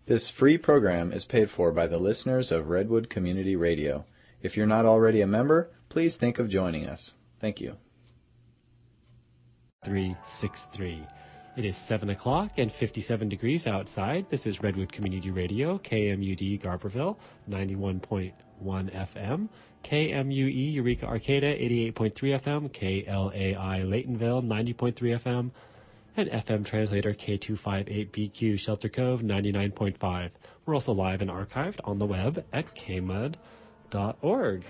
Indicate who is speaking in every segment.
Speaker 1: This free program is paid for by the listeners of Redwood Community Radio. If you're not already a member, please think of joining us. Thank you.
Speaker 2: 363. It is 7 o'clock and 57 degrees outside. This is Redwood Community Radio, KMUD Garberville, 91.1 FM, KMUE Eureka Arcata, 88.3 FM, KLAI Laytonville, 90.3 FM, and FM translator K258BQ Shelter Cove, 99.5. We're also live and archived on the web at kmud.org.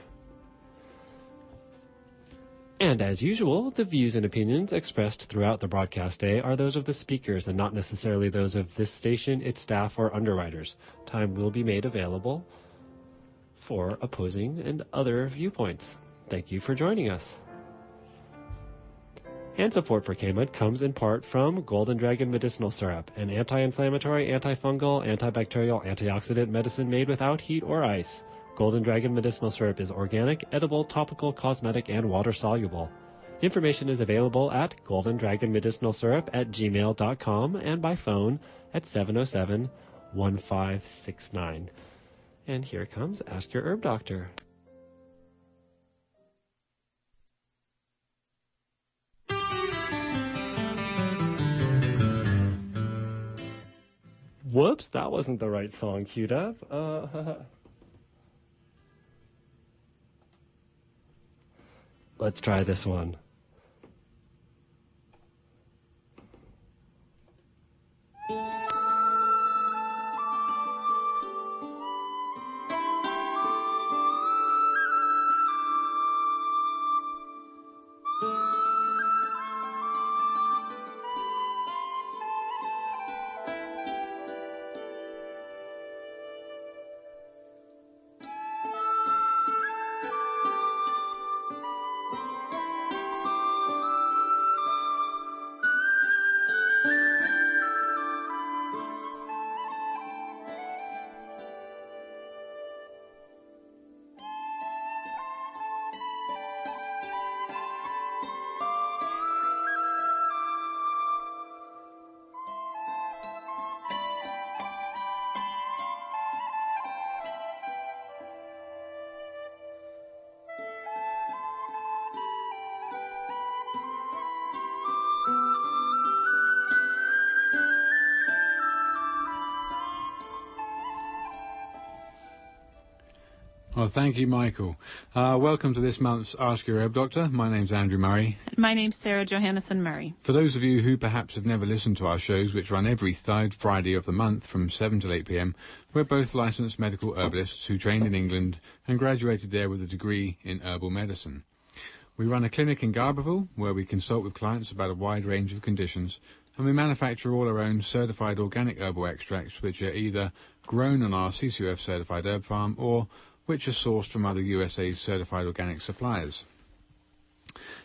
Speaker 2: And as usual, the views and opinions expressed throughout the broadcast day are those of the speakers and not necessarily those of this station, its staff, or underwriters. Time will be made available for opposing and other viewpoints. Thank you for joining us. And support for KMUD comes in part from Golden Dragon Medicinal Syrup, an anti-inflammatory, antifungal, antibacterial, antioxidant medicine made without heat or ice. Golden Dragon Medicinal Syrup is organic, edible, topical, cosmetic, and water-soluble. Information is available at goldendragonmedicinalsyrup@gmail.com and by phone at 707-1569. And here comes Ask Your Herb Doctor. Whoops, that wasn't the right song queued up. Let's try this one.
Speaker 3: Well, thank you, Michael. Welcome to this month's Ask Your Herb Doctor. My name's Andrew Murray.
Speaker 4: My name's Sarah Johannesson Murray.
Speaker 3: For those of you who perhaps have never listened to our shows, which run every third Friday of the month from 7 till 8 p.m, we're both licensed medical herbalists who trained in England and graduated there with a degree in herbal medicine. We run a clinic in Garberville where we consult with clients about a wide range of conditions, and we manufacture all our own certified organic herbal extracts which are either grown on our CCUF certified herb farm or which are sourced from other USA certified organic suppliers.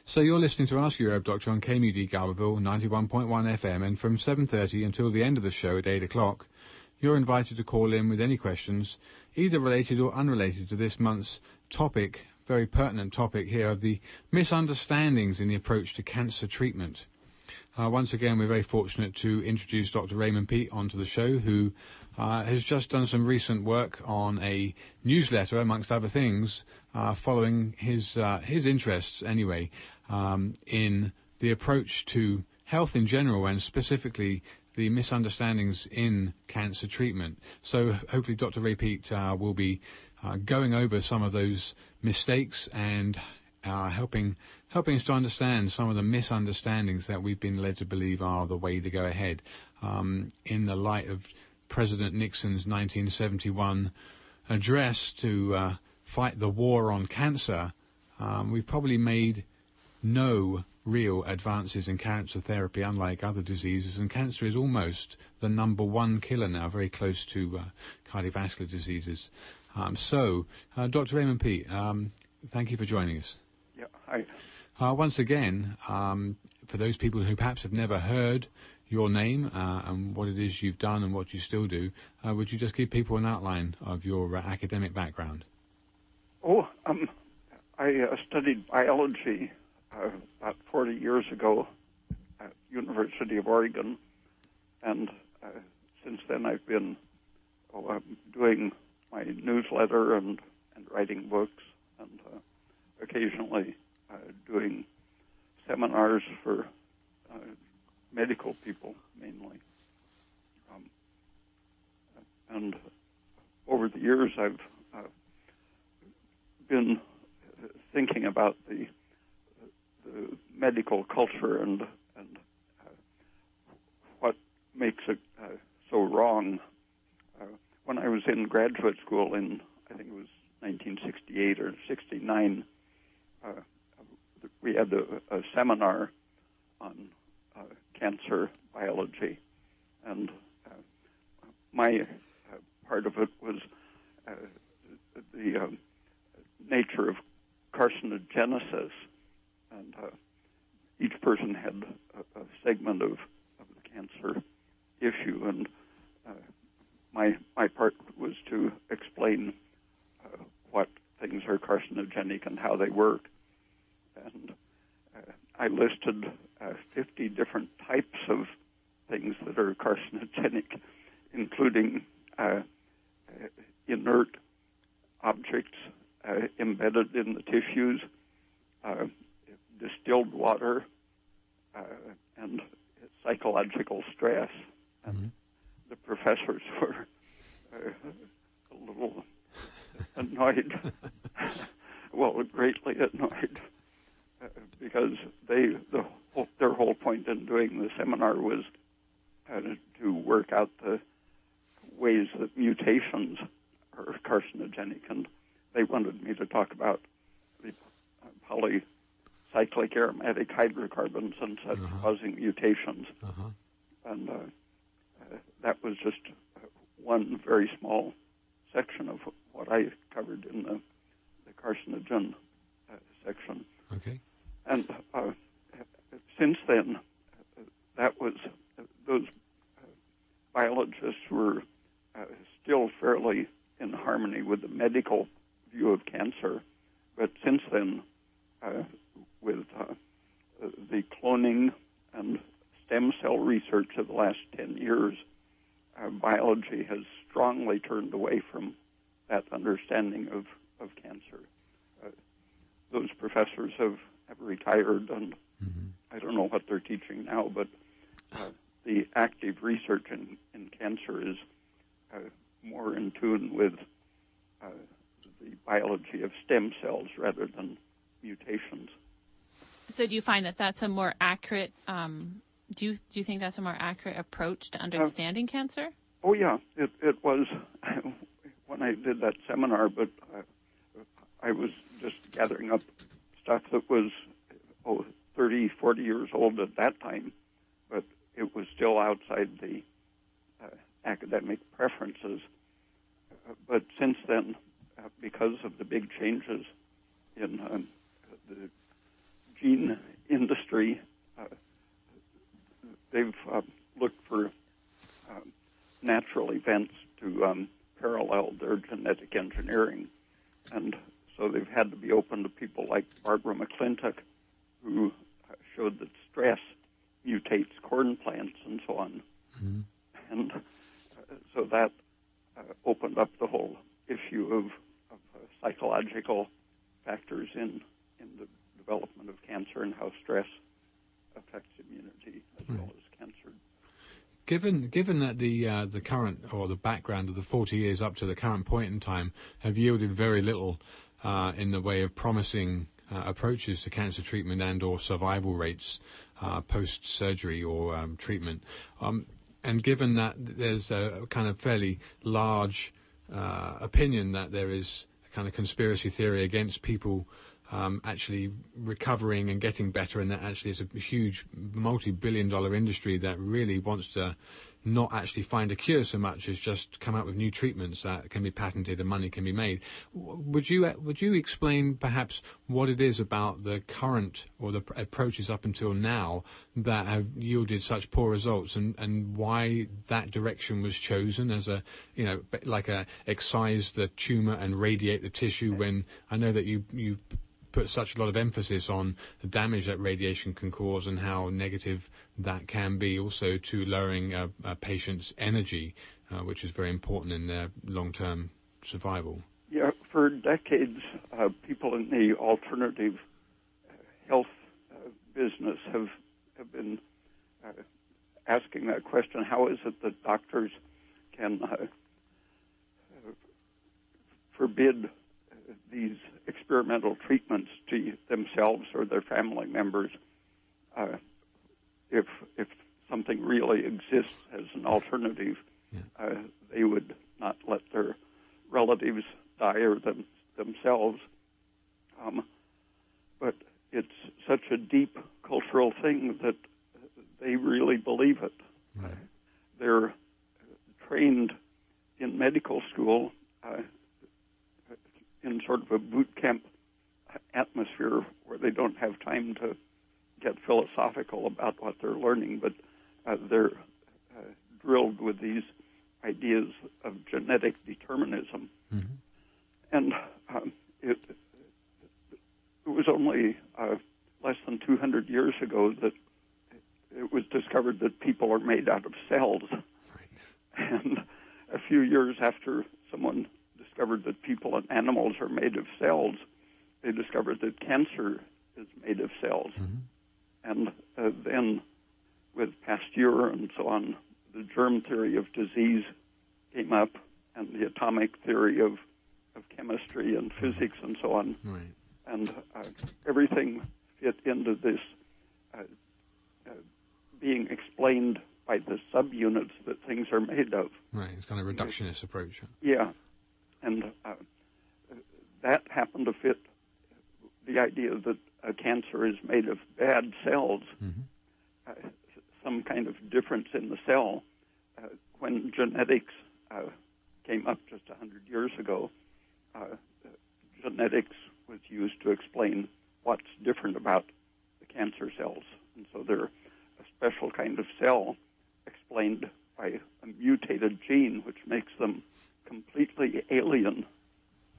Speaker 3: So you're listening to Ask Your Herb Doctor on KMUD Garberville 91.1 FM, and from 7:30 until the end of the show at 8 o'clock, you're invited to call in with any questions, either related or unrelated to this month's topic, very pertinent topic here, of the misunderstandings in the approach to cancer treatment. Once again, we're very fortunate to introduce Dr. Raymond Peat onto the show, who has just done some recent work on a newsletter, amongst other things, following his interests, anyway, in the approach to health in general and specifically the misunderstandings in cancer treatment. So hopefully Dr. Ray Peat will be going over some of those mistakes and helping us to understand some of the misunderstandings that we've been led to believe are the way to go ahead. In the light of President Nixon's 1971 address to fight the war on cancer, we've probably made no real advances in cancer therapy, unlike other diseases, and cancer is almost the number one killer now, very close to cardiovascular diseases. So, Dr. Raymond Peat, thank you for joining us.
Speaker 5: Yeah, hi.
Speaker 3: Once again, for those people who perhaps have never heard your name and what it is you've done and what you still do, would you just give people an outline of your academic background?
Speaker 5: I studied biology about 40 years ago at University of Oregon, and since then I've been I'm doing my newsletter and writing books, and occasionally doing seminars for medical people mainly. And over the years, I've been thinking about the medical culture and what makes it so wrong. When I was in graduate school in, I think it was 1968 or 69, we had a seminar on cancer biology, and my part of it was the nature of carcinogenesis, and each person had a segment of the cancer issue, and my part was to explain what things are carcinogenic and how they work. And I listed 50 different types of things that are carcinogenic, including inert objects embedded in the tissues, distilled water, and psychological stress. And the professors were a little annoyed, well, greatly annoyed, because their whole point in doing the seminar was to work out the ways that mutations are carcinogenic, and they wanted me to talk about the polycyclic aromatic hydrocarbons and such causing mutations. And that was just one very small section of what I covered in the carcinogen section.
Speaker 3: Okay.
Speaker 5: And since then, those biologists were still fairly in harmony with the medical view of cancer, but since then, with the cloning and stem cell research of the last 10 years, biology has strongly turned away from that understanding of cancer. Those professors have retired, and I don't know what they're teaching now, but the active research in cancer is more in tune with the biology of stem cells rather than mutations.
Speaker 4: So do you find that that's a more accurate, do you think that's a more accurate approach to understanding cancer?
Speaker 5: Oh, yeah, it was when I did that seminar, but I was just gathering up stuff that was 30, 40 years old at that time, but it was still outside the academic preferences. But since then, because of the big changes in the gene industry, they've looked for natural events to parallel their genetic engineering. And so they've had to be open to people like Barbara McClintock, who showed that stress mutates corn plants and so on. And so that opened up the whole issue of psychological factors in the development of cancer and how stress affects immunity as well as cancer.
Speaker 3: Given that the current or the background of the 40 years up to the current point in time have yielded very little in the way of promising approaches to cancer treatment and or survival rates post-surgery or treatment, and given that there's a kind of fairly large opinion that there is a kind of conspiracy theory against people actually recovering and getting better, and that actually is a huge multi-billion-dollar industry that really wants to not actually find a cure so much as just come up with new treatments that can be patented and money can be made. Would you explain perhaps what it is about the current or the approaches up until now that have yielded such poor results, and why that direction was chosen as excise the tumor and radiate the tissue, when I know that you put such a lot of emphasis on the damage that radiation can cause and how negative that can be also to lowering a patient's energy which is very important in their long-term survival.
Speaker 5: Yeah, for decades, people in the alternative health business have been asking that question: how is it that doctors can forbid these experimental treatments to themselves or their family members if something really exists as an alternative? They would not let their relatives die or themselves. But it's such a deep cultural thing that they really believe it.
Speaker 3: Right.
Speaker 5: They're trained in medical school in sort of a boot camp atmosphere where they don't have time to get philosophical about what they're learning, but they're drilled with these ideas of genetic determinism.
Speaker 3: Mm-hmm.
Speaker 5: And it was only less than 200 years ago that it was discovered that people are made out of cells.
Speaker 3: Right.
Speaker 5: And a few years after someone discovered that people and animals are made of cells, they discovered that cancer is made of cells.
Speaker 3: Mm-hmm.
Speaker 5: And then with Pasteur and so on, the germ theory of disease came up, and the atomic theory of chemistry and physics and so on.
Speaker 3: Right.
Speaker 5: And everything fit into this being explained by the subunits that things are made of.
Speaker 3: Right, it's kind of a reductionist approach.
Speaker 5: Yeah. And that happened to fit the idea that cancer is made of bad cells,
Speaker 3: Mm-hmm.
Speaker 5: some kind of difference in the cell. When genetics came up just 100 years ago, genetics was used to explain what's different about the cancer cells. And so they're a special kind of cell explained by a mutated gene, which makes them completely alien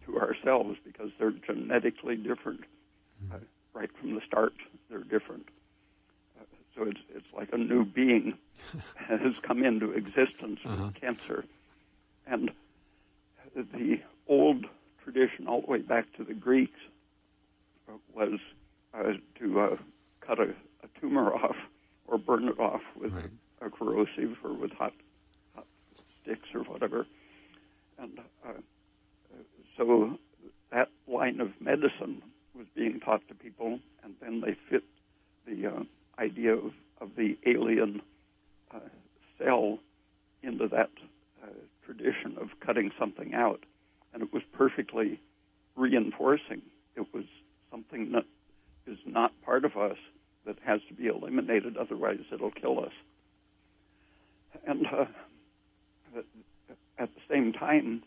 Speaker 5: to ourselves because they're genetically different. Right from the start, they're different. So it's like a new being has come into existence with cancer. And the old tradition, all the way back to the Greeks, was to cut a tumor off or burn it off with a corrosive or with hot sticks or whatever. And so that line of medicine was being taught to people, and then they fit the idea of the alien cell into that tradition of cutting something out. And it was perfectly reinforcing. It was something that is not part of us that has to be eliminated, otherwise it'll kill us. And at the same time,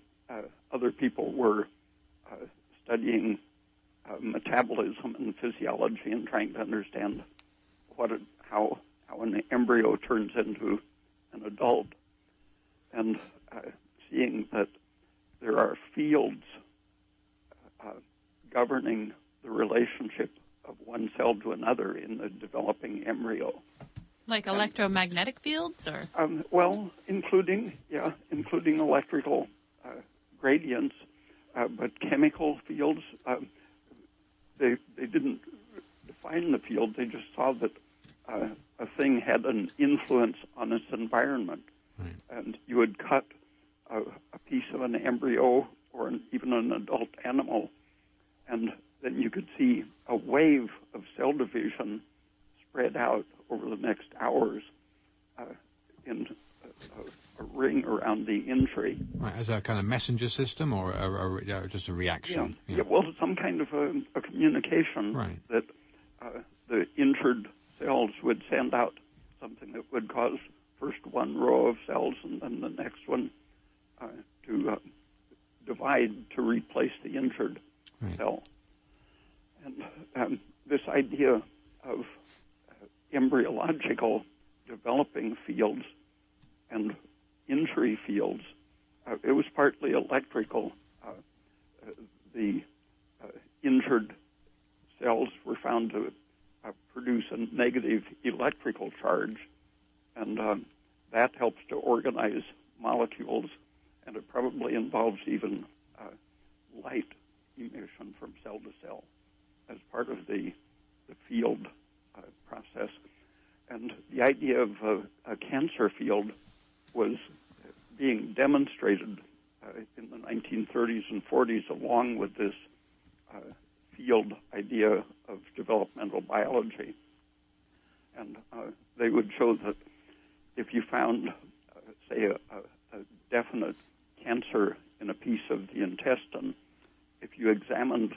Speaker 5: other people were studying metabolism and physiology and trying to understand how an embryo turns into an adult, and seeing that there are fields governing the relationship of one cell to another in the developing embryo.
Speaker 4: Like electromagnetic fields, or?
Speaker 5: Well, including electrical gradients, but chemical fields. They didn't define the field. They just saw that a thing had an influence on its environment.
Speaker 3: Right.
Speaker 5: And you would cut a piece of an embryo or even an adult animal, and then you could see a wave of cell division spread out over the next hours in a ring around the injury.
Speaker 3: Right, as a kind of messenger system or just a reaction?
Speaker 5: Yeah, well, some kind of a communication that the injured cells would send out something that would cause first one row of cells and then the next one to divide to replace the injured cell. And this idea of embryological developing fields and injury fields, it was partly electrical. The injured cells were found to produce a negative electrical charge, and that helps to organize molecules, and it probably involves even light emission from cell to cell as part of the field process. And the idea of a cancer field was being demonstrated in the 1930s and 40s along with this field idea of developmental biology. And they would show that if you found, say, a definite cancer in a piece of the intestine, if you examined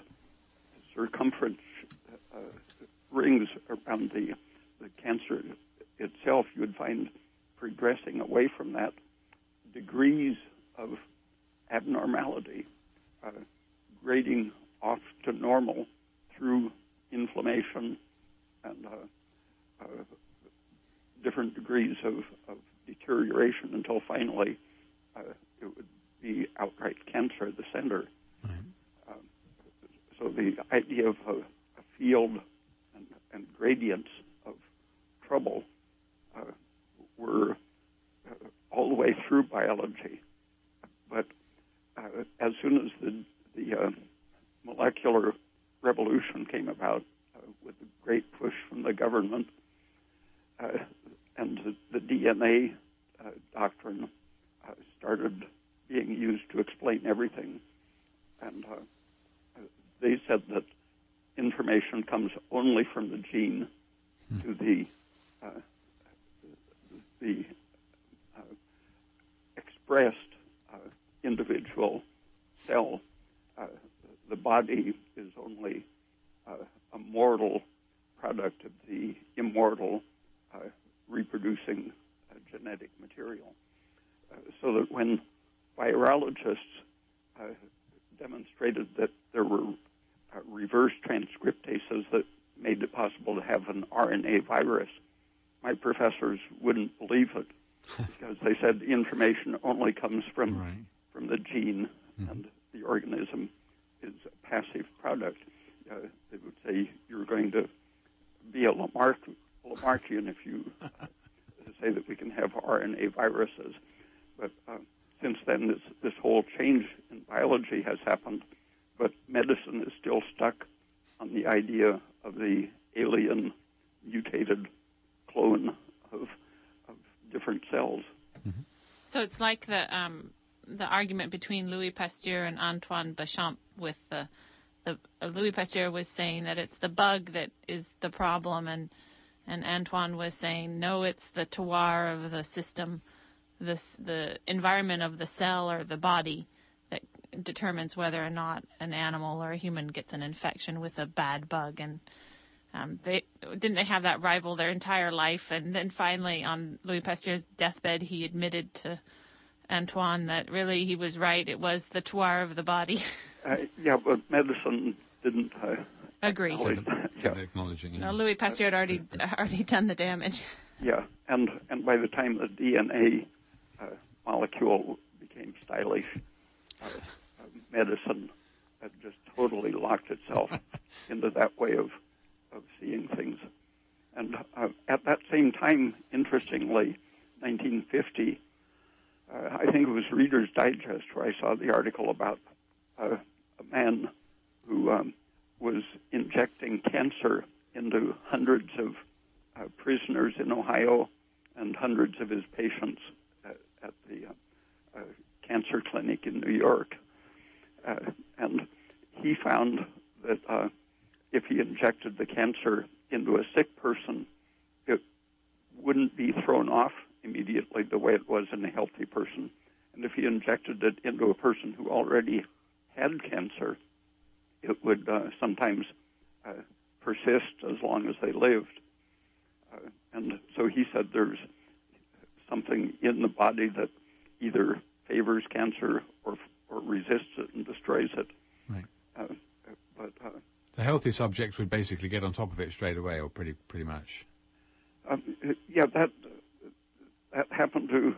Speaker 5: circumference rings around the cancer itself, you would find progressing away from that degrees of abnormality, grading off to normal through inflammation and different degrees of deterioration until finally it would be outright cancer at the center. Mm-hmm. So the idea of a field and gradients of trouble were all the way through biology. But as soon as the molecular revolution came about with the great push from the government and the DNA doctrine started being used to explain everything. And they said that information comes only from the gene to the expressed individual cell. The body is only a mortal product of the immortal reproducing genetic material. So that when virologists demonstrated that there were reverse transcriptases that made it possible to have an RNA virus, my professors wouldn't believe it because they said the information only comes from the gene, and the organism is a passive product. They would say you're going to be a Lamarckian if you say that we can have RNA viruses. But since then, this whole change in biology has happened, but medicine is still stuck on the idea of the alien mutated clone of different cells.
Speaker 4: Mm-hmm. So it's like the argument between Louis Pasteur and Antoine Béchamp with the Louis Pasteur was saying that it's the bug that is the problem, and Antoine was saying, no, it's the terroir of the system, the environment of the cell or the body that determines whether or not an animal or a human gets an infection with a bad bug. And they have that rival their entire life. And then finally, on Louis Pasteur's deathbed, he admitted to Antoine that really he was right. It was the terroir of the body.
Speaker 5: Yeah, but medicine didn't
Speaker 4: agree.
Speaker 3: Acknowledging it.
Speaker 4: No, Louis Pasteur had already done the damage.
Speaker 5: Yeah, and by the time the DNA molecule became stylish, medicine had just totally locked itself into that way of seeing things. And at that same time, interestingly, 1950, I think it was Reader's Digest where I saw the article about a man who was injecting cancer into hundreds of prisoners in Ohio and hundreds of his patients at the cancer clinic in New York. And he found that if he injected the cancer into a sick person, it wouldn't be thrown off immediately the way it was in a healthy person. And if he injected it into a person who already had cancer, it would sometimes persist as long as they lived. And so he said there's something in the body that either favors cancer or resists it and destroys it.
Speaker 3: Right.
Speaker 5: But
Speaker 3: the healthy subjects would basically get on top of it straight away, or pretty much.
Speaker 5: Yeah, that happened to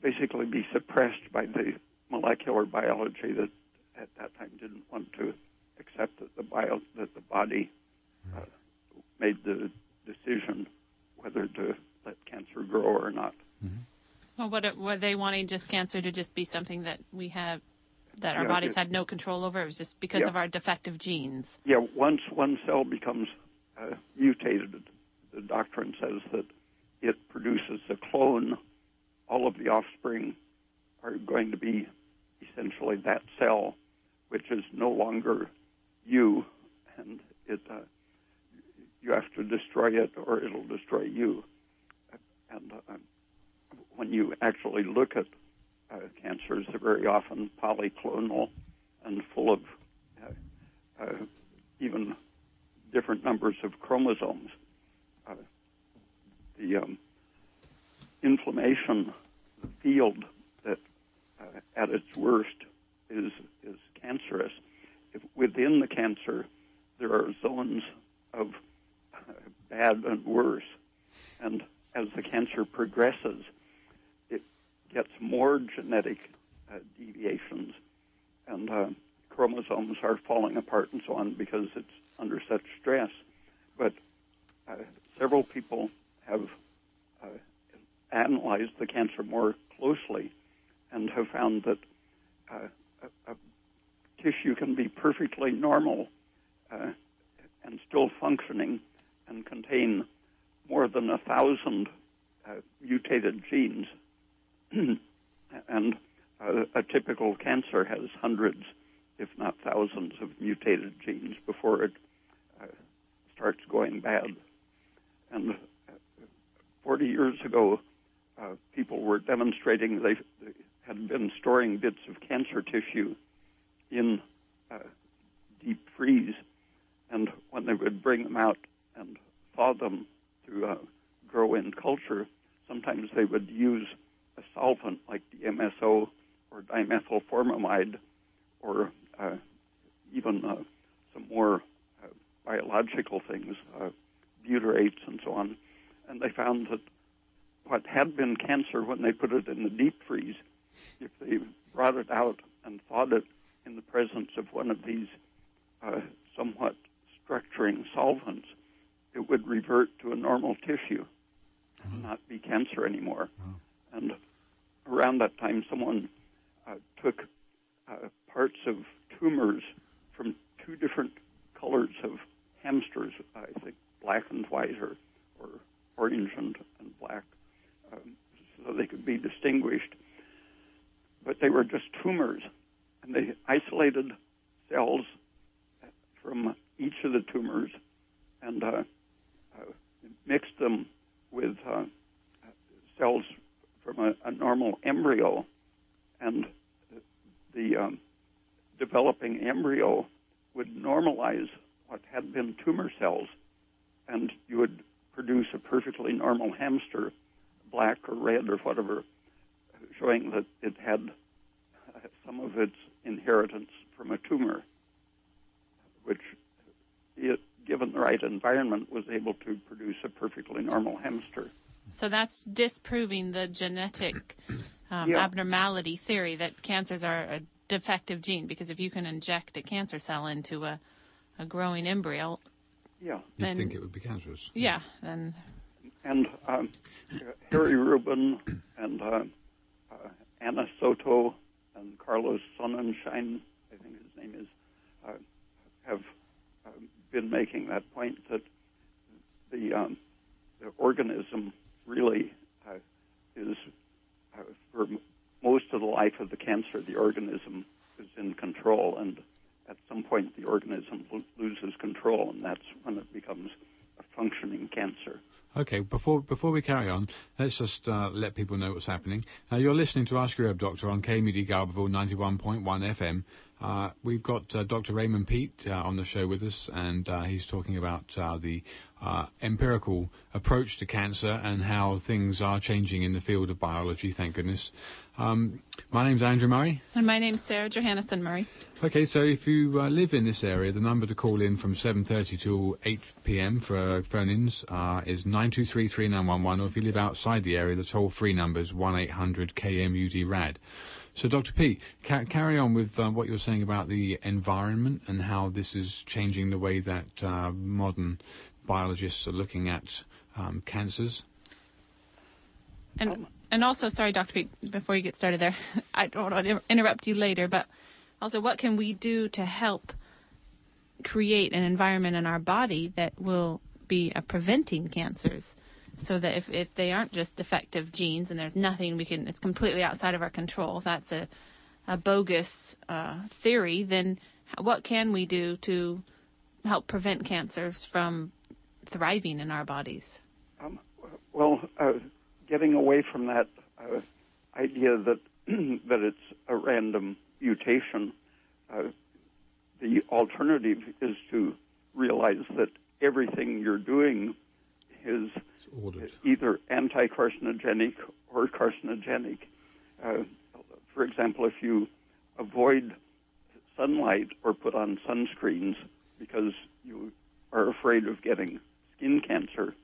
Speaker 5: basically be suppressed by the molecular biology that at that time didn't want to accept that the body made the decision whether to let cancer grow or not.
Speaker 4: Mm-hmm. were they wanting just cancer to just be something that we have, that our bodies had no control over? It was just because of our defective genes.
Speaker 5: Yeah, once one cell becomes mutated, the doctrine says that it produces a clone. All of the offspring are going to be essentially that cell, which is no longer you, and you have to destroy it or it'll destroy you. And when you actually look at cancers, they're very often polyclonal and full of even different numbers of chromosomes. The inflammation field that at its worst is cancerous. Within the cancer, there are zones of bad and worse. And as the cancer progresses, it gets more genetic deviations, and chromosomes are falling apart and so on because it's under such stress. But several people have analyzed the cancer more closely and have found that a tissue can be perfectly normal and still functioning and contain more than 1,000 mutated genes. And a typical cancer has hundreds, if not thousands, of mutated genes before it starts going bad. And 40 years ago, people were demonstrating they had been storing bits of cancer tissue in deep freeze, and when they would bring them out and thaw them to grow in culture, sometimes they would use a solvent like DMSO or dimethylformamide or even some more biological things, butyrates and so on. And they found that what had been cancer when they put it in the deep freeze, if they brought it out and thawed it in the presence of one of these somewhat structuring solvents, it would revert to a normal tissue and not be cancer anymore. And around that time, someone took parts of tumors from two different colors of hamsters, I think black and white or orange and black, so they could be distinguished. But they were just tumors, and they isolated cells from each of the tumors and mixed them with cells from a normal embryo, and the developing embryo would normalize what had been tumor cells, and you would produce a perfectly normal hamster, black or red or whatever, showing that it had some of its inheritance from a tumor, which, given the right environment, was able to produce a perfectly normal hamster.
Speaker 4: So that's disproving the genetic abnormality theory that cancers are a defective gene, because if you can inject a cancer cell into a growing embryo,
Speaker 3: you'd think it would be cancerous.
Speaker 4: Yeah, and
Speaker 5: Harry Rubin and Anna Soto and Carlos Sonnenschein, I think his name is, have been making that point that the organism really is, for most of the life of the cancer, the organism is in control, and at some point the organism loses control, and that's when it becomes a functioning cancer.
Speaker 3: Okay, before we carry on, let's just let people know what's happening. You're listening to Ask Your Herb Doctor on KMUD Garberville 91.1 FM. We've got Dr. Raymond Peat on the show with us, and he's talking about the empirical approach to cancer and how things are changing in the field of biology, thank goodness. My name's Andrew Murray.
Speaker 4: And my name's Sarah Johannesson Murray.
Speaker 3: Okay, so if you live in this area, the number to call in from 7:30 to 8 p.m. for phone-ins is 923-3911, or if you live outside the area, the toll-free number is 1-800-KMUD-RAD. So, Dr. P, carry on with what you were saying about the environment and how this is changing the way that modern biologists are looking at cancers.
Speaker 4: And And also, sorry, Dr. Pete, before you get started there, I don't want to interrupt you later, but also what can we do to help create an environment in our body that will be preventing cancers, so that if they aren't just defective genes and there's nothing we can, it's completely outside of our control, if that's a bogus theory, then what can we do to help prevent cancers from thriving in our bodies?
Speaker 5: Getting away from that idea that that it's a random mutation, the alternative is to realize that everything you're doing is either anti-carcinogenic or carcinogenic. For example, if you avoid sunlight or put on sunscreens because you are afraid of getting skin cancer,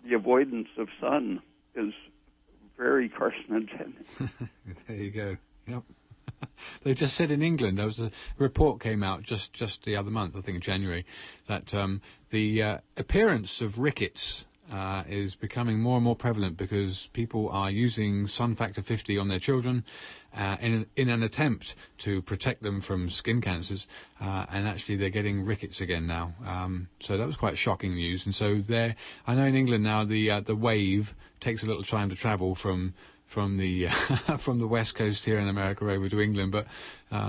Speaker 5: the avoidance of sun is very carcinogenic.
Speaker 3: There you go. Yep. They just said in England, there was a report came out just the other month, I think in January, that the appearance of rickets is becoming more and more prevalent because people are using sun factor 50 on their children in an attempt to protect them from skin cancers, and actually they're getting rickets again now. So that was quite shocking news. And so I know in England now the wave takes a little time to travel from the from the west coast here in America over to England, but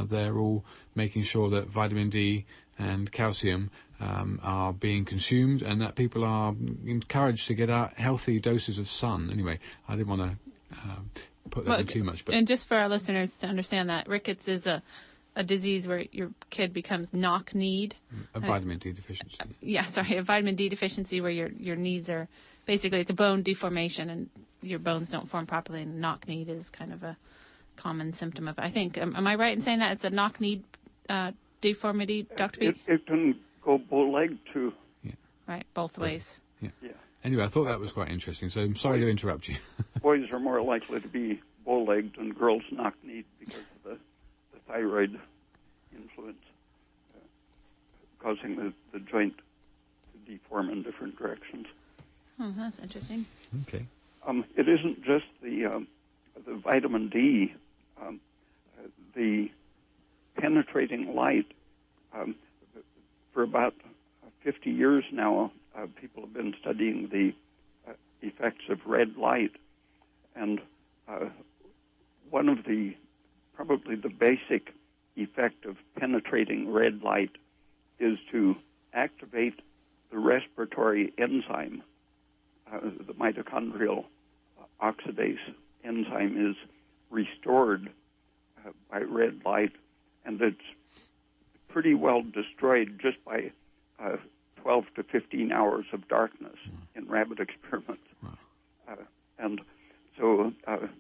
Speaker 3: they're all making sure that vitamin D and calcium are being consumed, and that people are encouraged to get out healthy doses of sun. Anyway, I didn't want to put that in too much. But
Speaker 4: and just for our listeners to understand that, rickets is a disease where your kid becomes knock-kneed.
Speaker 3: A vitamin D deficiency.
Speaker 4: A vitamin D deficiency where your knees are, basically it's a bone deformation and your bones don't form properly, and knock-kneed is kind of a common symptom of it. I think, am I right in saying that it's a knock-kneed deformity, Dr. Pete?
Speaker 5: It can go bow-legged too.
Speaker 3: Yeah.
Speaker 4: Right, both ways.
Speaker 3: Yeah. Anyway, I thought that was quite interesting, so I'm sorry to interrupt you.
Speaker 5: Boys are more likely to be bow-legged and girls knock-kneed because of the thyroid influence, causing the joint to deform in different directions.
Speaker 4: Oh, that's interesting.
Speaker 3: Okay.
Speaker 5: It isn't just the vitamin D. The penetrating light. For about 50 years now, people have been studying the effects of red light, and one of probably the basic effect of penetrating red light is to activate the respiratory enzyme. The mitochondrial oxidase enzyme is restored by red light, and it's pretty well destroyed just by 12 to 15 hours of darkness in rabbit experiments. And so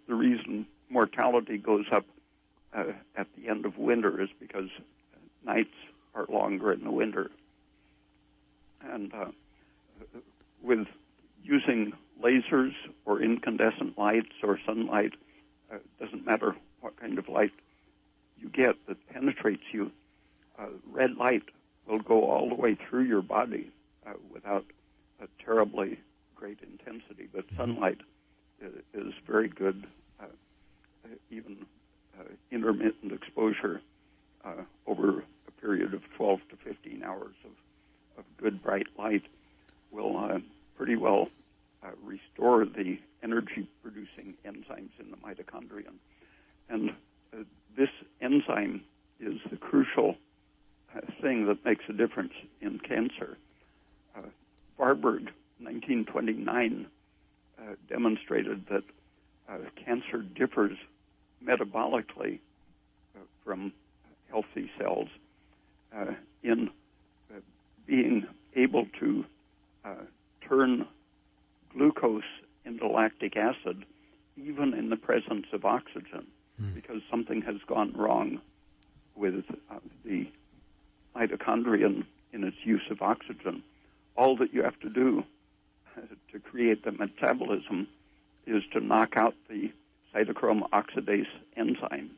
Speaker 5: the reason mortality goes up at the end of winter is because nights are longer in the winter. And with using lasers or incandescent lights or sunlight, doesn't matter what kind of light you get that penetrates you, red light will go all the way through your body without a terribly great intensity. But sunlight is very good, even intermittent exposure over a period of 12 to 15 hours of good bright light will pretty well restore the energy-producing enzymes in the mitochondria. And this enzyme is the crucial thing that makes a difference in cancer. Warburg, 1929, demonstrated that cancer differs metabolically from healthy cells in being able to turn glucose into lactic acid even in the presence of oxygen, because something has gone wrong with the mitochondrion in its use of oxygen. All that you have to do to create the metabolism is to knock out the cytochrome oxidase enzyme.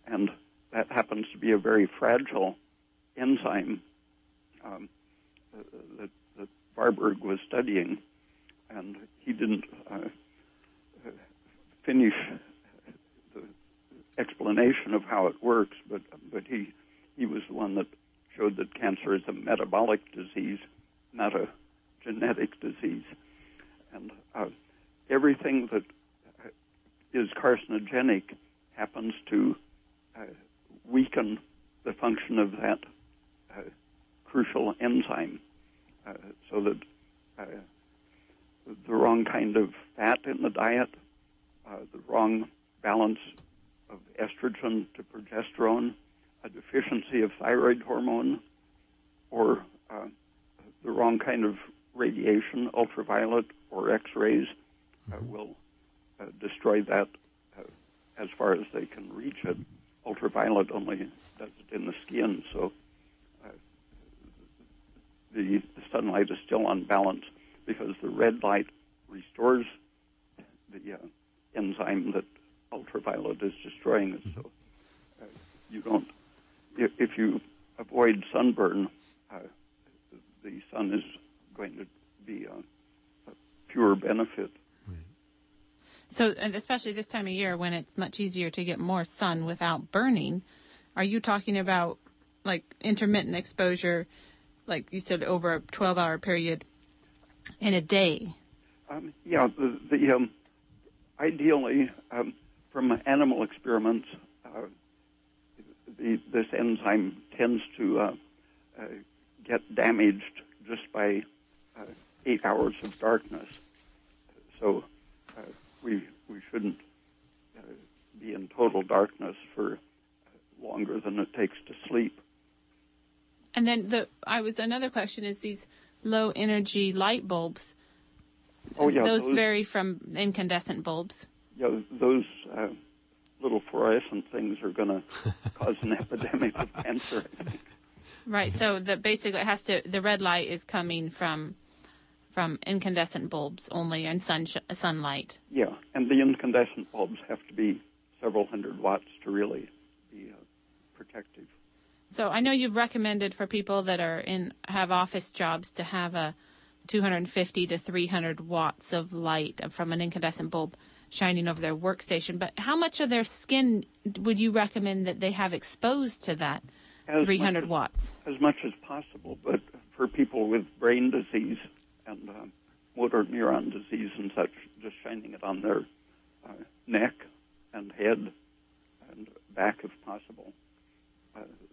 Speaker 5: And that happens to be a very fragile enzyme that Warburg was studying. And he didn't finish the explanation of how it works, but he was the one that showed that cancer is a metabolic disease, not a genetic disease. And everything that is carcinogenic happens to weaken the function of that crucial enzyme, so that the wrong kind of fat in the diet, the wrong balance of estrogen to progesterone, a deficiency of thyroid hormone, or the wrong kind of radiation, ultraviolet or X-rays, will destroy that as far as they can reach it. Ultraviolet only does it in the skin, so the sunlight is still unbalanced because the red light restores the enzyme that ultraviolet is destroying. So you don't, if you avoid sunburn, the sun is going to be a pure benefit.
Speaker 4: So, and especially this time of year when it's much easier to get more sun without burning, are you talking about like intermittent exposure, like you said, over a 12-hour period in a day?
Speaker 5: Yeah, the ideally, from animal experiments, this enzyme tends to get damaged just by 8 hours of darkness. So we shouldn't be in total darkness for longer than it takes to sleep.
Speaker 4: And then another question is these low energy light bulbs.
Speaker 5: Oh yeah,
Speaker 4: those vary from incandescent bulbs.
Speaker 5: Yeah, those little fluorescent things are going to cause an epidemic of cancer, I think.
Speaker 4: Right. So basically the red light is coming from incandescent bulbs only and sunlight.
Speaker 5: Yeah, and the incandescent bulbs have to be several hundred watts to really be protective.
Speaker 4: So I know you've recommended for people that have office jobs to have a 250 to 300 watts of light from an incandescent bulb shining over their workstation. But how much of their skin would you recommend that they have exposed to that 300 watts?
Speaker 5: As much as possible, but for people with brain disease and motor neuron disease and such, just shining it on their neck and head and back if possible.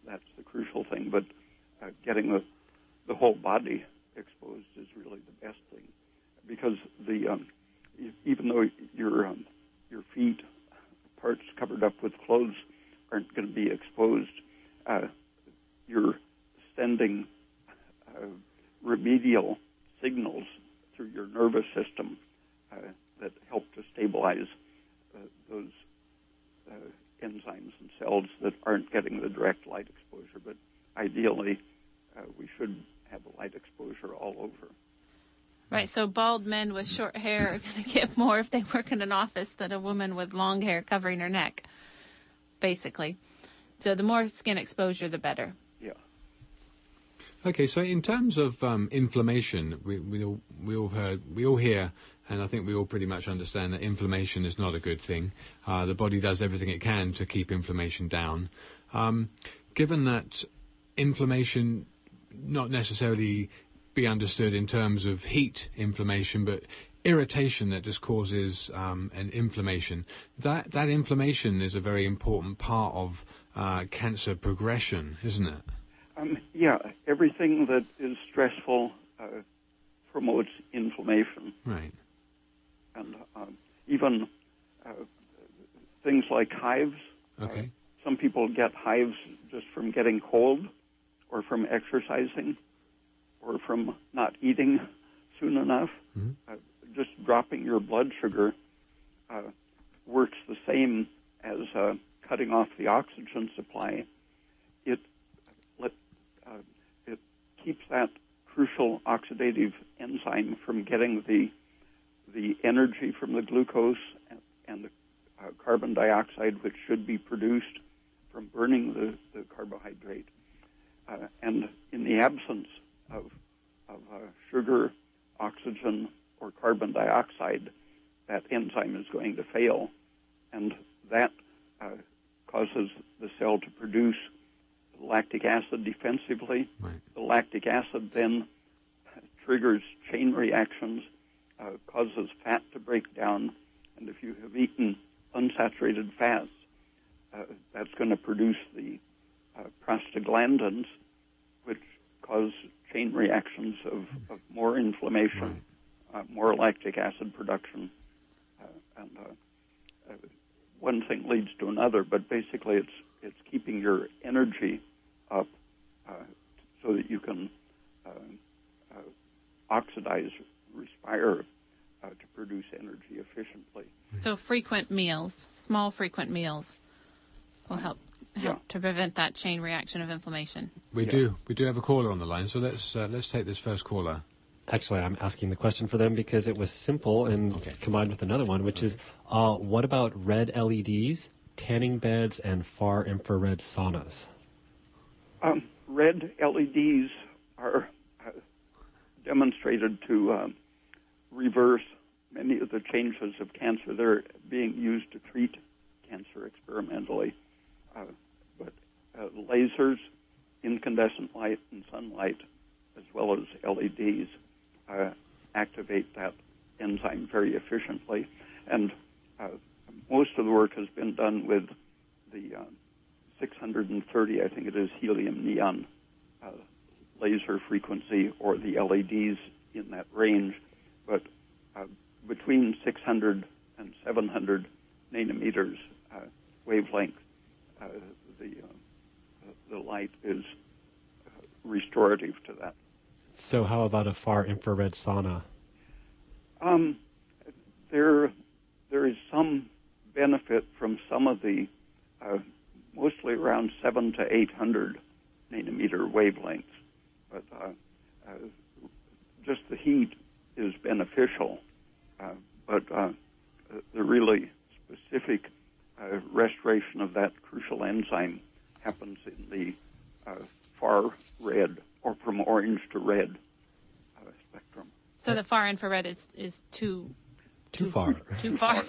Speaker 5: That's the crucial thing, but getting the whole body exposed is really the best thing, because even though your feet, parts covered up with clothes, aren't going to be exposed, you're sending remedial signals through your nervous system that help to stabilize those enzymes and cells that aren't getting the direct light exposure. But ideally, we should have a light exposure all over.
Speaker 4: Right, so bald men with short hair are going to get more if they work in an office than a woman with long hair covering her neck, basically. So the more skin exposure, the better.
Speaker 5: Yeah.
Speaker 3: Okay, so in terms of inflammation, we all hear, and I think we all pretty much understand that inflammation is not a good thing. The body does everything it can to keep inflammation down. Given that inflammation not necessarily be understood in terms of heat inflammation, but irritation that just causes an inflammation, that inflammation is a very important part of cancer progression, isn't it?
Speaker 5: Yeah, everything that is stressful promotes inflammation.
Speaker 3: Right.
Speaker 5: And even things like hives.
Speaker 3: Okay.
Speaker 5: Some people get hives just from getting cold, or from exercising, or from not eating soon enough. Mm-hmm. Just dropping your blood sugar works the same as cutting off the oxygen supply. It keeps that crucial oxidative enzyme from getting the energy from the glucose and the carbon dioxide, which should be produced from burning the carbohydrate. And in the absence of sugar, oxygen, or carbon dioxide, that enzyme is going to fail, and that causes the cell to produce lactic acid defensively.
Speaker 3: Right.
Speaker 5: The lactic acid then triggers chain reactions, causes fat to break down, and if you have eaten unsaturated fats, that's going to produce the prostaglandins, which cause chain reactions of more inflammation, more lactic acid production, and one thing leads to another. But basically, it's keeping your energy up so that you can oxidize, respire to produce energy efficiently.
Speaker 4: So frequent meals, small frequent meals, will help to prevent that chain reaction of inflammation.
Speaker 3: We do have a caller on the line, so let's take this first caller.
Speaker 2: Actually, I'm asking the question for them because it was simple and combined with another one, which is, what about red LEDs, tanning beds, and far infrared saunas?
Speaker 5: Red LEDs are demonstrated to reverse many of the changes of cancer. They're being used to treat cancer experimentally. But lasers, incandescent light, and sunlight, as well as LEDs, activate that enzyme very efficiently. And most of the work has been done with the 630, I think it is, helium neon laser frequency, or the LEDs in that range. But between 600 and 700 nanometers wavelength, the light is restorative to that.
Speaker 2: So how about a far infrared sauna?
Speaker 5: There is some benefit from some of the, mostly around 700 to 800 nanometer wavelengths, but just the heat is beneficial. But the really specific restoration of that crucial enzyme happens in the far red, or from orange to red spectrum.
Speaker 4: So the far infrared is too
Speaker 2: far.
Speaker 4: Too far.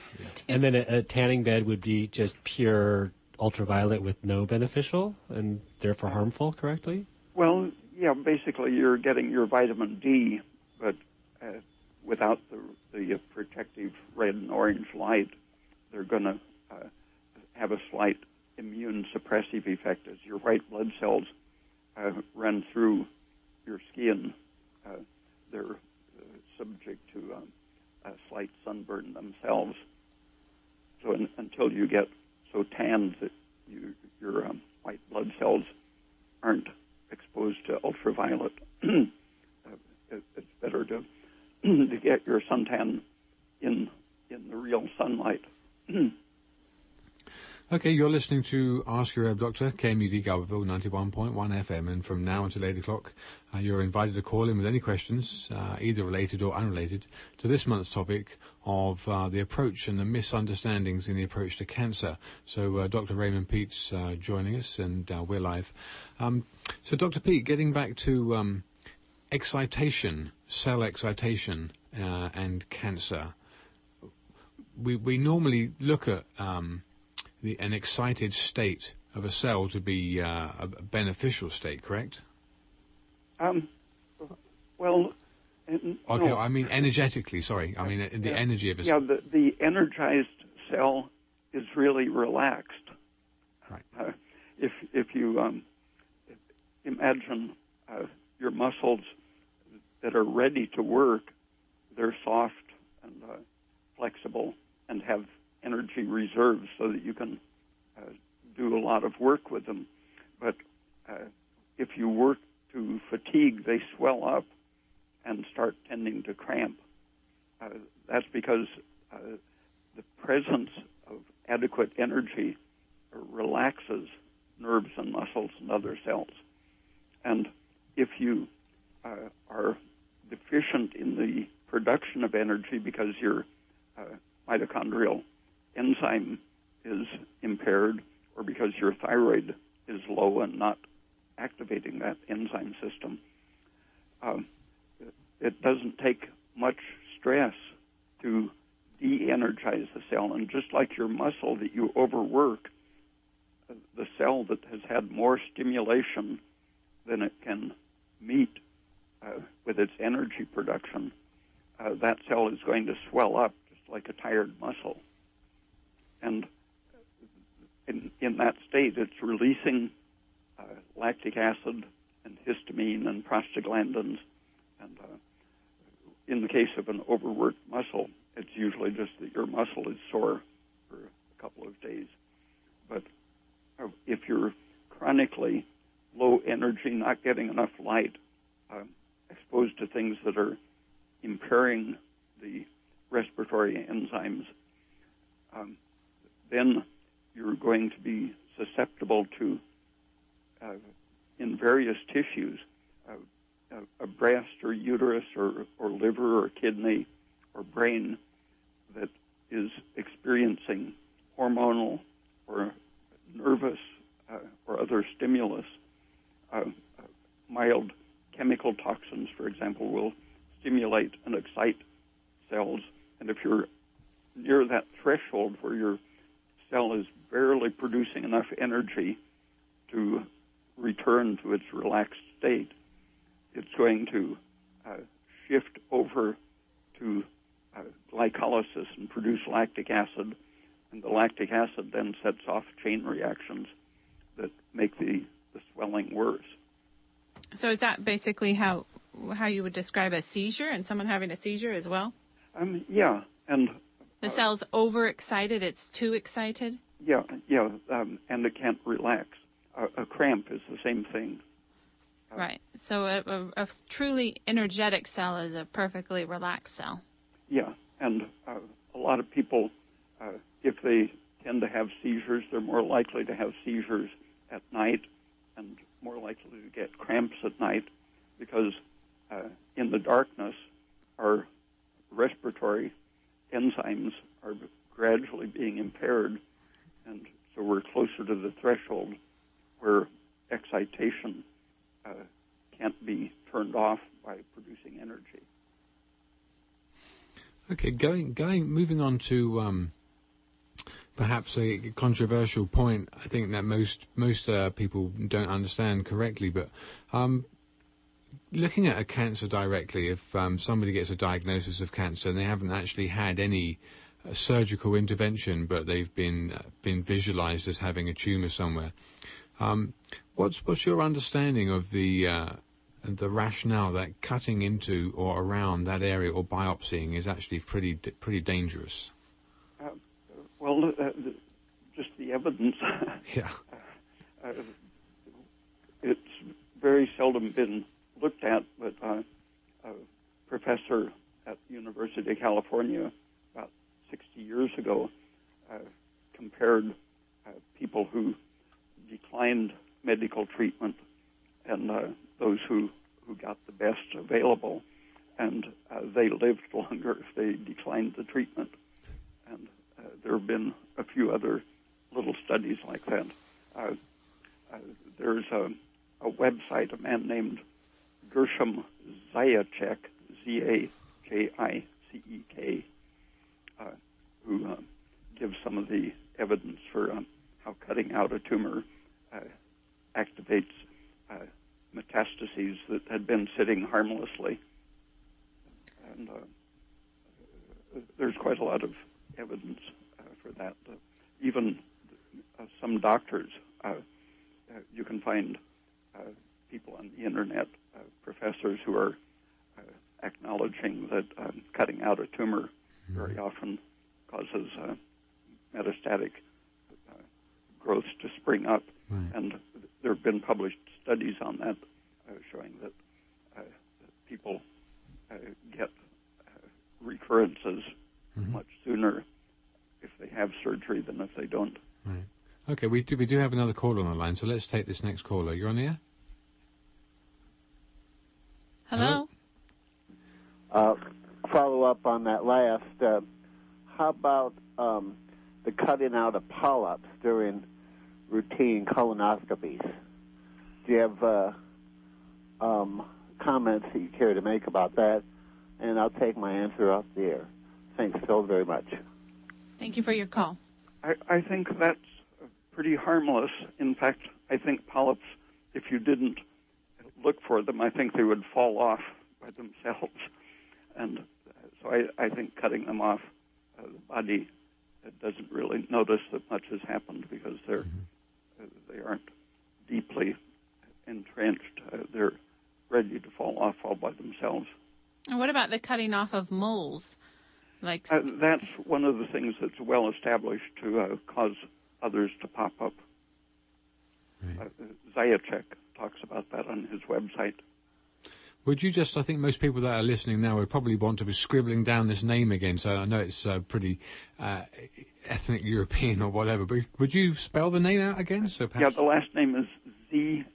Speaker 2: And then a tanning bed would be just pure ultraviolet with no beneficial and therefore harmful, correctly?
Speaker 5: Well, yeah, basically you're getting your vitamin D, but without the protective red and orange light. They're going to have a slight immune suppressive effect as your white blood cells run through your skin. They're subject to a slight sunburn themselves. So until you get so tanned that your white blood cells aren't exposed to ultraviolet, it's better to get your suntan in the real sunlight.
Speaker 3: Okay, you're listening to Ask Your Herb Doctor, KMUD Garberville 91.1 FM, and from now until 8 o'clock, you're invited to call in with any questions, either related or unrelated, to this month's topic of the approach and the misunderstandings in the approach to cancer. So Dr. Raymond Pete's joining us, and we're live. So Dr. Pete, getting back to excitation, cell excitation, and cancer, we normally look at an excited state of a cell to be a beneficial state, correct?
Speaker 5: Well,
Speaker 3: okay,
Speaker 5: no.
Speaker 3: I mean energetically, sorry. I mean the energy of a cell.
Speaker 5: Yeah, the energized cell is really relaxed.
Speaker 3: Right.
Speaker 5: If you imagine your muscles that are ready to work, they're soft and flexible and have energy reserves so that you can do a lot of work with them. But if you work to fatigue, they swell up and start tending to cramp. That's because the presence of adequate energy relaxes nerves and muscles and other cells. And if you are deficient in the production of energy because your mitochondrial enzyme is impaired, or because your thyroid is low and not activating that enzyme system, it doesn't take much stress to de-energize the cell. And just like your muscle that you overwork, the cell that has had more stimulation than it can meet with its energy production, that cell is going to swell up just like a tired muscle. And in that state, it's releasing lactic acid and histamine and prostaglandins. And in the case of an overworked muscle, it's usually just that your muscle is sore for a couple of days. But if you're chronically low energy, not getting enough light, exposed to things that are impairing the respiratory enzymes, then you're going to be susceptible to, in various tissues, a breast or uterus or liver or kidney or brain that is experiencing hormonal or nervous or other stimulus. Mild chemical toxins, for example, will stimulate and excite cells. And if you're near that threshold where your cell is barely producing enough energy to return to its relaxed state, it's going to shift over to glycolysis and produce lactic acid, and the lactic acid then sets off chain reactions that make the swelling worse.
Speaker 4: So is that basically how you would describe a seizure and someone having a seizure as well?
Speaker 5: Yeah, and
Speaker 4: the cell's overexcited, it's too excited?
Speaker 5: Yeah, and it can't relax. A cramp is the same thing.
Speaker 4: Right. So a truly energetic cell is a perfectly relaxed cell.
Speaker 5: Yeah, and a lot of people, if they tend to have seizures, they're more likely to have seizures at night and more likely to get cramps at night because in the darkness, our respiratory enzymes are gradually being impaired, and so we're closer to the threshold where excitation can't be turned off by producing energy.
Speaker 3: Okay, moving on to perhaps a controversial point. I think that most people don't understand correctly, but looking at a cancer directly, if somebody gets a diagnosis of cancer and they haven't actually had any surgical intervention, but they've been visualized as having a tumor somewhere, what's your understanding of the rationale that cutting into or around that area or biopsying is actually pretty dangerous?
Speaker 5: Well, just the evidence.
Speaker 3: Yeah.
Speaker 5: It's very seldom been looked at, but a professor at the University of California about 60 years ago compared people who declined medical treatment and those who got the best available, and they lived longer if they declined the treatment. And there have been a few other little studies like that. There's a website, a man named Gershom Zajacek, Z-A-J-I-C-E-K, who gives some of the evidence for how cutting out a tumor activates metastases that had been sitting harmlessly. And there's quite a lot of evidence for that. Even some doctors, you can find people on the internet, professors who are acknowledging that cutting out a tumor very often causes metastatic growth to spring up.
Speaker 3: Right.
Speaker 5: And there have been published studies on that showing that people get recurrences much sooner if they have surgery than if they don't.
Speaker 3: Right. Okay, we do have another caller on the line, so let's take this next caller. You're on the air?
Speaker 4: Hello?
Speaker 6: Follow up on that last. How about the cutting out of polyps during routine colonoscopies? Do you have comments that you care to make about that? And I'll take my answer off the air. Thanks so very much.
Speaker 4: Thank you for your call.
Speaker 5: I think that's pretty harmless. In fact, I think polyps, if you didn't look for them, I think they would fall off by themselves. And so I think cutting them off, the body doesn't really notice that much has happened because they aren't deeply entrenched. They're ready to fall off all by themselves.
Speaker 4: And what about the cutting off of moles?
Speaker 5: That's one of the things that's well established to cause others to pop up.
Speaker 3: Right.
Speaker 5: Zajac talks about that on his website.
Speaker 3: Would you just, I think most people that are listening now would probably want to be scribbling down this name again, so I know it's pretty ethnic European or whatever, but would you spell the name out again? So perhaps...
Speaker 5: Yeah, the last name is Zajac.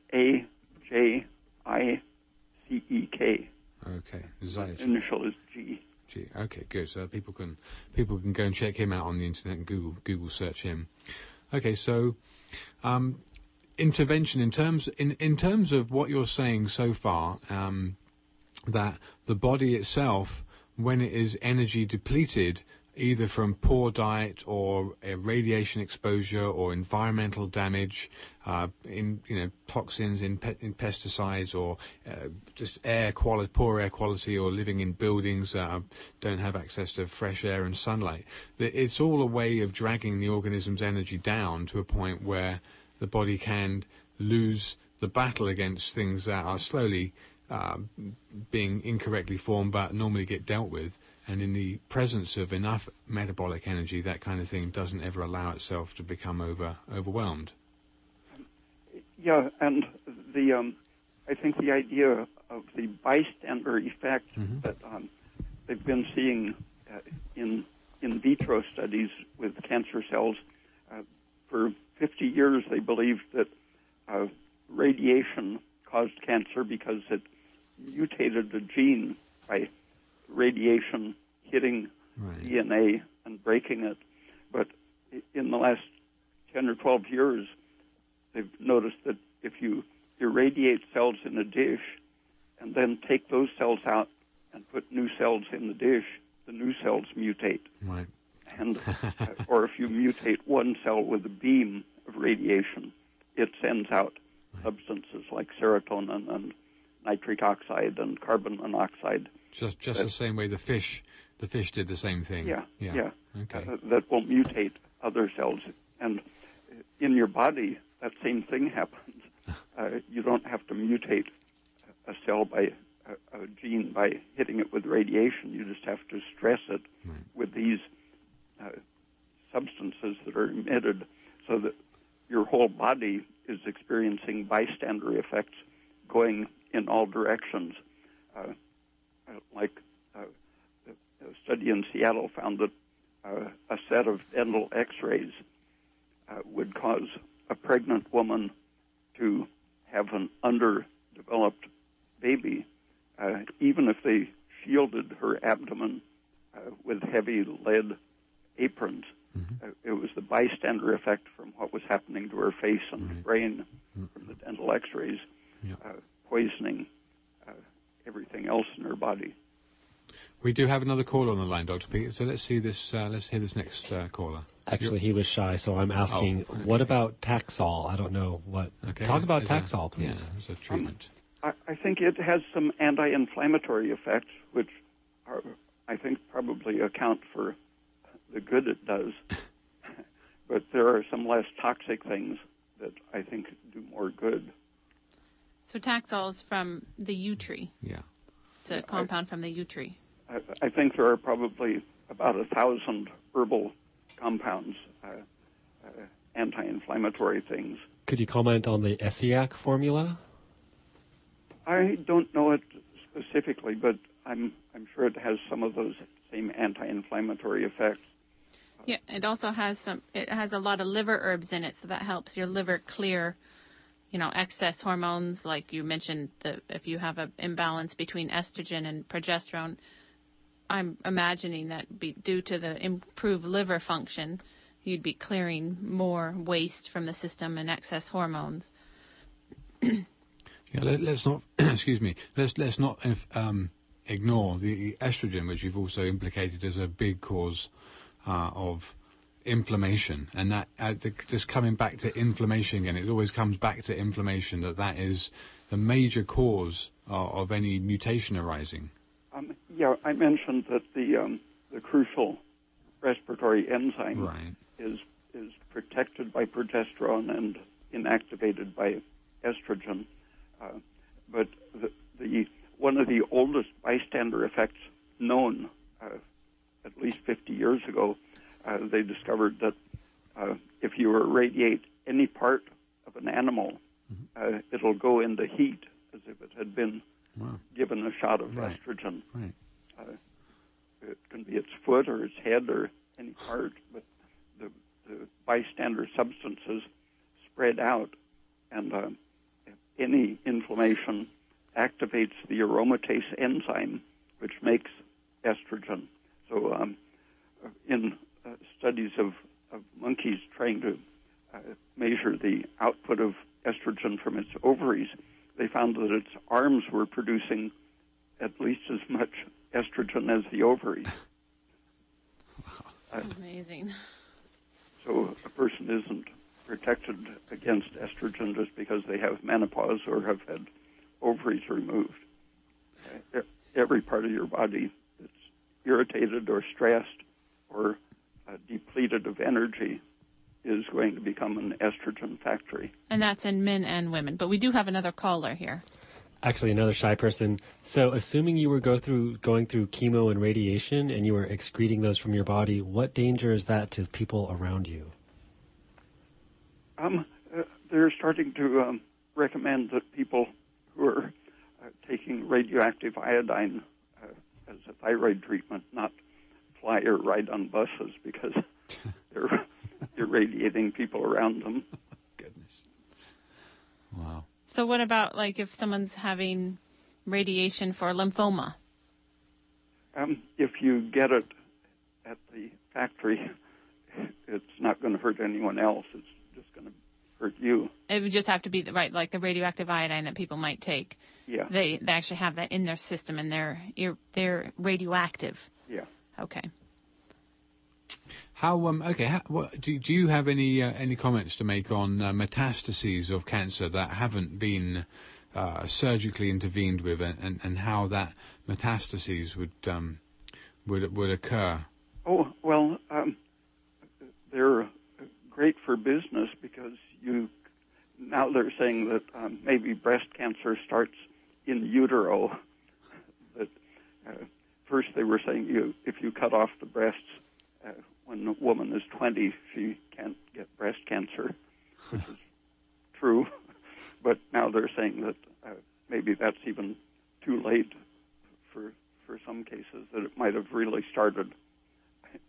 Speaker 3: Okay, Zajac.
Speaker 5: Initial is G.
Speaker 3: Okay, good. So people can go and check him out on the internet and Google search him. Okay, so intervention in terms of what you're saying so far, that the body itself, when it is energy depleted, either from poor diet or radiation exposure or environmental damage, toxins in pesticides, or just poor air quality, or living in buildings that don't have access to fresh air and sunlight. It's all a way of dragging the organism's energy down to a point where the body can lose the battle against things that are slowly being incorrectly formed but normally get dealt with. And in the presence of enough metabolic energy, that kind of thing doesn't ever allow itself to become overwhelmed.
Speaker 5: Yeah, and I think the idea of the bystander effect that they've been seeing in vitro studies with cancer cells for 50 years, they believed that radiation caused cancer because it mutated a gene by radiation hitting DNA and breaking it. But in the last 10 or 12 years, they've noticed that if you irradiate cells in a dish and then take those cells out and put new cells in the dish, the new cells mutate.
Speaker 3: Right.
Speaker 5: And or if you mutate one cell with a beam of radiation, it sends out substances like serotonin and nitric oxide and carbon monoxide.
Speaker 3: Just the same way the fish did the same thing.
Speaker 5: Yeah.
Speaker 3: Okay.
Speaker 5: That will mutate other cells, and in your body that same thing happens. You don't have to mutate a cell by a gene by hitting it with radiation. You just have to stress it with these substances that are emitted, so that your whole body is experiencing bystander effects going in all directions. A study in Seattle found that a set of dental x-rays would cause a pregnant woman to have an underdeveloped baby, even if they shielded her abdomen with heavy lead aprons. It was the bystander effect from what was happening to her face and her brain from the dental x-rays, poisoning everything else in her body.
Speaker 3: We do have another caller on the line, Dr. Peter, so let's hear this next caller.
Speaker 2: Actually, he was shy, so I'm asking, what about Taxol? I don't know what.
Speaker 3: Okay.
Speaker 2: Talk about Taxol, please.
Speaker 3: Yeah, it's a treatment.
Speaker 5: I think it has some anti-inflammatory effects, which I think probably account for the good it does. But there are some less toxic things that I think do more good.
Speaker 4: So Taxol is from the yew tree.
Speaker 3: Yeah.
Speaker 4: It's a compound from the yew tree.
Speaker 5: I think there are probably about 1,000 herbal compounds, anti-inflammatory things.
Speaker 2: Could you comment on the ESSIAC formula?
Speaker 5: I don't know it specifically, but I'm sure it has some of those same anti-inflammatory effects.
Speaker 4: Yeah, it also has it has a lot of liver herbs in it, so that helps your liver clear, excess hormones, like you mentioned, if you have an imbalance between estrogen and progesterone. I'm imagining that due to the improved liver function, you'd be clearing more waste from the system and excess hormones.
Speaker 3: Yeah, let's not excuse me. Let's not ignore the estrogen, which you've also implicated as a big cause of inflammation. And that just coming back to inflammation again, it always comes back to inflammation, that is the major cause of any mutation arising.
Speaker 5: Yeah, I mentioned that the crucial respiratory enzyme
Speaker 3: right.
Speaker 5: is protected by progesterone and inactivated by estrogen. But the one of the oldest bystander effects known, at least 50 years ago, they discovered that if you irradiate any part of an animal, it'll go into heat as if it had been given a shot of estrogen.
Speaker 3: Right.
Speaker 5: It can be its foot or its head or any part, but the bystander substances spread out, and any inflammation activates the aromatase enzyme, which makes estrogen. So in studies of monkeys trying to measure the output of estrogen from its ovaries, they found that its arms were producing at least as much estrogen as the ovaries.
Speaker 4: Amazing.
Speaker 5: So a person isn't protected against estrogen just because they have menopause or have had ovaries removed. Every part of your body that's irritated or stressed or depleted of energy is going to become an estrogen factory.
Speaker 4: And that's in men and women. But we do have another caller here.
Speaker 2: Actually, another shy person. So assuming you were going through chemo and radiation and you were excreting those from your body, what danger is that to people around you?
Speaker 5: They're starting to recommend that people who are taking radioactive iodine as a thyroid treatment not fly or ride on buses because they're irradiating people around them.
Speaker 3: Goodness. Wow.
Speaker 4: So what about, like, if someone's having radiation for lymphoma?
Speaker 5: If you get it at the factory, it's not going to hurt anyone else. It's just going to hurt you.
Speaker 4: It would just have to be like the radioactive iodine that people might take.
Speaker 5: Yeah.
Speaker 4: They actually have that in their system, and they're radioactive.
Speaker 5: Yeah.
Speaker 4: Okay.
Speaker 3: Do you have any comments to make on metastases of cancer that haven't been surgically intervened with, and how that metastases would occur?
Speaker 5: Oh well, they're great for business because now they're saying that maybe breast cancer starts in utero. That first they were saying if you cut off the breasts. When a woman is 20, she can't get breast cancer, which is true. But now they're saying that maybe that's even too late for some cases, that it might have really started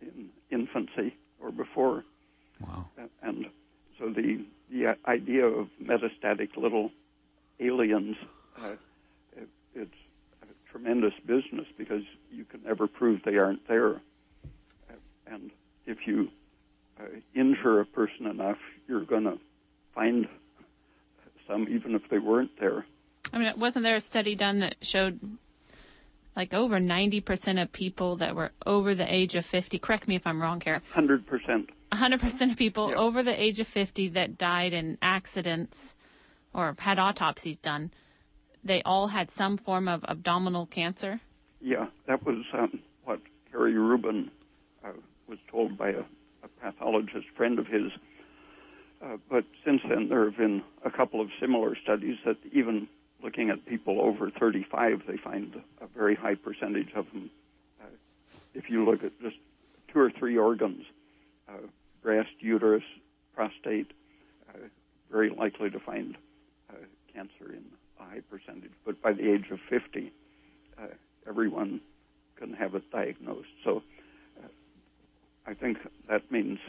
Speaker 5: in infancy or before.
Speaker 3: Wow.
Speaker 5: And so the idea of metastatic little aliens, it's a tremendous business because you can never prove they aren't there. And if you injure a person enough, you're going to find some, even if they weren't there.
Speaker 4: I mean, wasn't there a study done that showed like over 90% of people that were over the age of 50, correct me if I'm wrong here.
Speaker 5: 100%.
Speaker 4: 100% of people over the age of 50 that died in accidents or had autopsies done, they all had some form of abdominal cancer?
Speaker 5: Yeah, that was what Harry Rubin was told by a pathologist friend of his. But since then, there have been a couple of similar studies that even looking at people over 35, they find a very high percentage of them. If you look at just 2 or 3 organs, breast, uterus, prostate, very likely to find cancer in a high percentage. But by the age of 50, everyone can have it diagnosed. So I think that means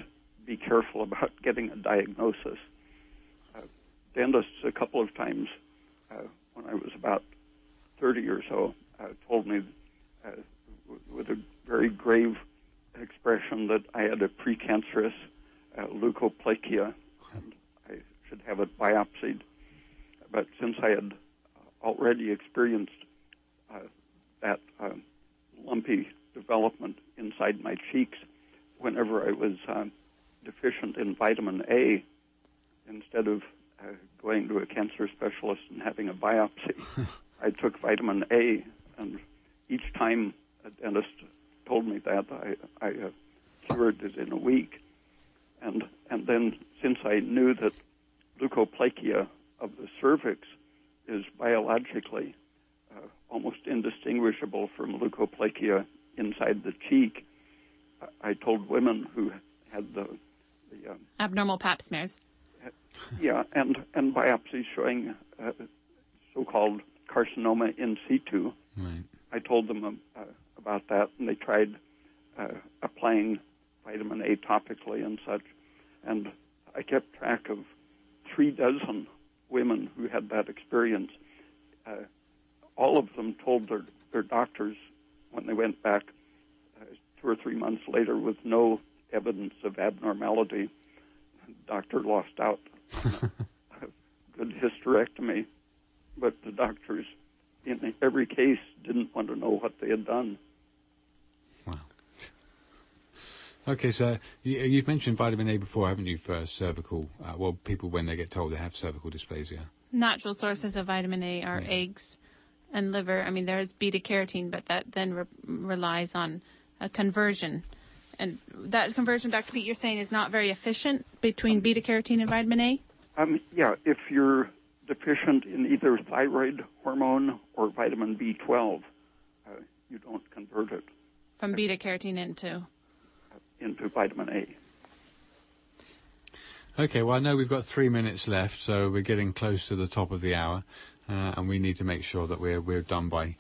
Speaker 5: be careful about getting a diagnosis. Dentists a couple of times when I was about 30 or so told me with a very grave expression that I had a precancerous leukoplakia and I should have it biopsied. But since I had already experienced that lumpy development inside my cheeks whenever I was deficient in vitamin A. Instead of going to a cancer specialist and having a biopsy, I took vitamin A, and each time a dentist told me that, I cured it in a week. And then, since I knew that leukoplakia of the cervix is biologically almost indistinguishable from leukoplakia inside the cheek, I told women who had the
Speaker 4: abnormal pap smears.
Speaker 5: Yeah, and biopsies showing so-called carcinoma in situ.
Speaker 3: Right.
Speaker 5: I told them about that, and they tried applying vitamin A topically and such. And I kept track of 36 women who had that experience. All of them told their doctors when they went back 2 or 3 months later with no evidence of abnormality. The doctor lost out on a good hysterectomy, but the doctors in every case didn't want to know what they had done.
Speaker 3: Wow. Okay, so you've mentioned vitamin A before, haven't you, for cervical, people when they get told they have cervical dysplasia?
Speaker 4: Natural sources of vitamin A are eggs and liver. I mean, there is beta-carotene, but that then relies on a conversion. And that conversion, Dr. Pete, you're saying is not very efficient between beta-carotene and vitamin A?
Speaker 5: Yeah, if you're deficient in either thyroid hormone or vitamin B12, you don't convert it.
Speaker 4: From beta-carotene into
Speaker 5: vitamin A.
Speaker 3: Okay, well, I know we've got 3 minutes left, so we're getting close to the top of the hour, and we need to make sure that we're done by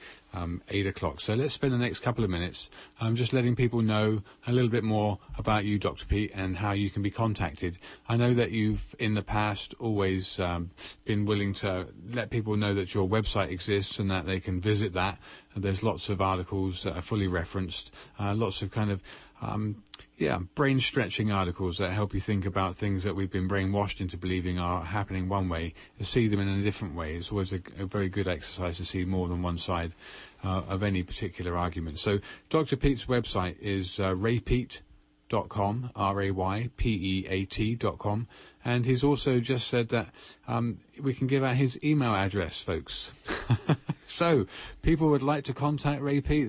Speaker 3: 8 o'clock. So let's spend the next couple of minutes just letting people know a little bit more about you, Dr. Pete, and how you can be contacted. I know that you've, in the past, always been willing to let people know that your website exists and that they can visit that. And there's lots of articles that are fully referenced, lots of kind of brain-stretching articles that help you think about things that we've been brainwashed into believing are happening one way, to see them in a different way. It's always a very good exercise to see more than one side of any particular argument. So Dr. Pete's website is raypeat.com, RAYPEAT.com, and he's also just said that we can give out his email address, folks. So people would like to contact Ray Pete,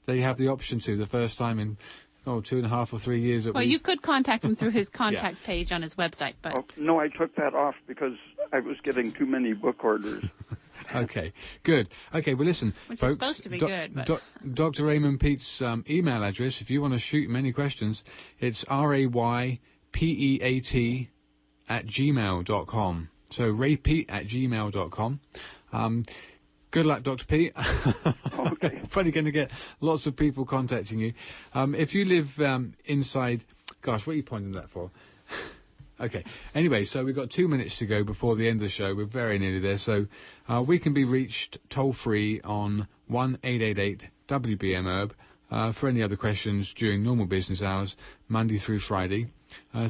Speaker 3: they have the option to the first time in 2.5 or 3 years.
Speaker 4: Well, you could contact him through his contact page on his website. But
Speaker 5: no, I took that off because I was getting too many book orders.
Speaker 3: Okay, good. Okay, well, listen,
Speaker 4: which
Speaker 3: folks,
Speaker 4: is supposed to be good. But
Speaker 3: Dr. Raymond Pete's email address, if you want to shoot him any questions, it's raypeat@gmail.com. So raypeat@gmail.com. Good luck, Dr. Pete.
Speaker 5: Okay.
Speaker 3: Probably going to get lots of people contacting you. If you live inside... Gosh, what are you pointing that for? Okay. Anyway, so we've got 2 minutes to go before the end of the show. We're very nearly there. So we can be reached toll-free on 1-888-WBM-HERB for any other questions during normal business hours, Monday through Friday.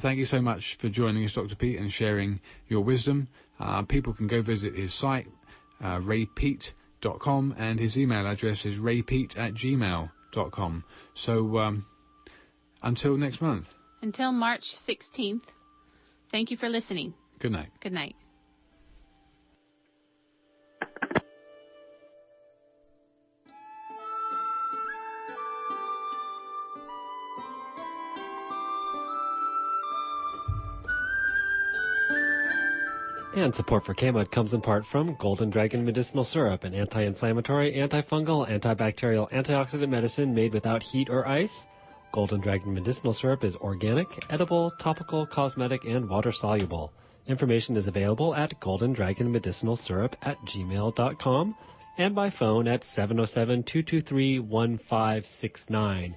Speaker 3: Thank you so much for joining us, Dr. Pete, and sharing your wisdom. People can go visit his site, raypeat.com, and his email address is raypeat@gmail.com. So until next month.
Speaker 4: Until March 16th, thank you for listening.
Speaker 3: Good night.
Speaker 4: Good night.
Speaker 2: And support for KMUD comes in part from Golden Dragon Medicinal Syrup, an anti-inflammatory, antifungal, antibacterial, antioxidant medicine made without heat or ice. Golden Dragon Medicinal Syrup is organic, edible, topical, cosmetic, and water-soluble. Information is available at goldendragonmedicinalsyrup@gmail.com and by phone at 707-223-1569.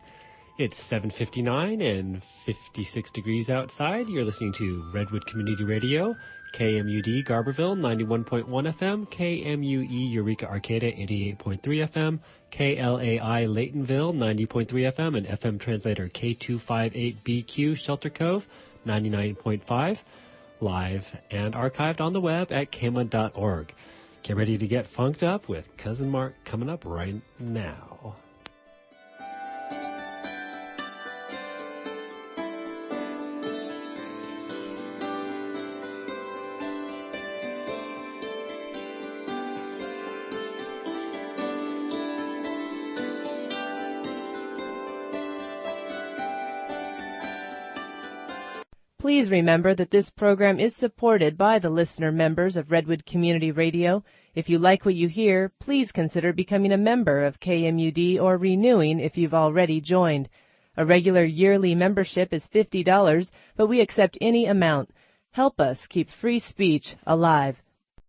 Speaker 2: It's 7:59 and 56 degrees outside. You're listening to Redwood Community Radio, KMUD Garberville 91.1 FM, KMUE Eureka Arcata 88.3 FM, KLAI Laytonville 90.3 FM, and FM translator K258BQ Shelter Cove 99.5, live and archived on the web at kmud.org. Get ready to get funked up with Cousin Mark coming up right now.
Speaker 7: Please remember that this program is supported by the listener members of Redwood Community Radio. If you like what you hear, please consider becoming a member of KMUD or renewing if you've already joined. A regular yearly membership is $50, but we accept any amount. Help us keep free speech alive.